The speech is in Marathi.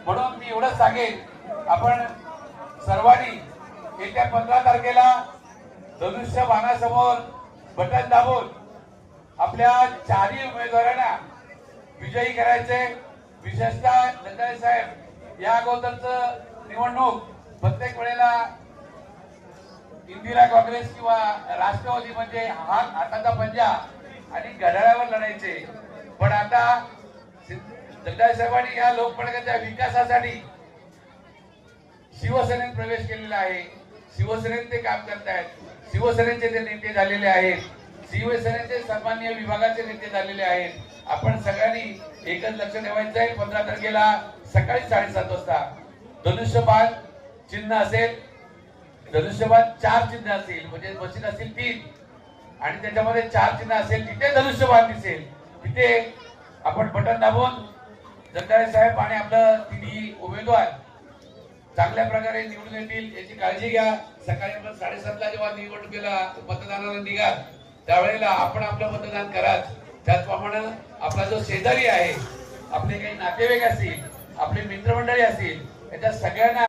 म्हणून मी एवढंच सांगेन, आपण सर्वांनी येत्या 15 तारखेला धनुष्य बाणासमोर बटन दाबून आपल्या चारही उमेदवारांना विजयी करायचे। विशेषतः जगदाळे साहेब या अगोदरच निवडणूक प्रत्येक वेळेला इंदिरा काँग्रेस किंवा राष्ट्रवादी म्हणजे हाताचा पंजा आणि घड्याळावर लढायचे, पण आता जगदाळे साहेबांनी या लोकमार्गाच्या विकासासाठी शिवसेनेत प्रवेश केलेला आहे। शिवसेनेत ते काम करतायत, शिवसेनेचे ते नेते झालेले आहेत, शिवसेनेचे सन्माननीय विभागाचे नेते झालेले आहेत। आपण सगळ्यांनी एकच लक्ष ठेवायचं आहे, 15 तारखेला सकाळी 7:30 वाजता धनुष्यबाण चिन्ह असेल, धनुष्यबाण 4 चिन्ह असतील, म्हणजे मशीन असतील 3 आणि त्याच्यामध्ये 4 चिन्ह असेल, तिथे धनुष्यबाण दिसेल, तिथे आपण बटन दाबून जगदाळे साहेब आणि आपलं तिन्ही उमेदवार चांगल्या प्रकारे निवडून येतील याची काळजी घ्या। सकाळी आपण 7:30 ला जेव्हा निवडणुकीला मतदानाला निघाल त्यावेळेला आपण आपलं मतदान कराच। त्याचप्रमाणे आपला जो शेजारी आहे, आपले काही नातेवाईक असतील, आपले मित्रमंडळी असतील, याच्या सगळ्यांना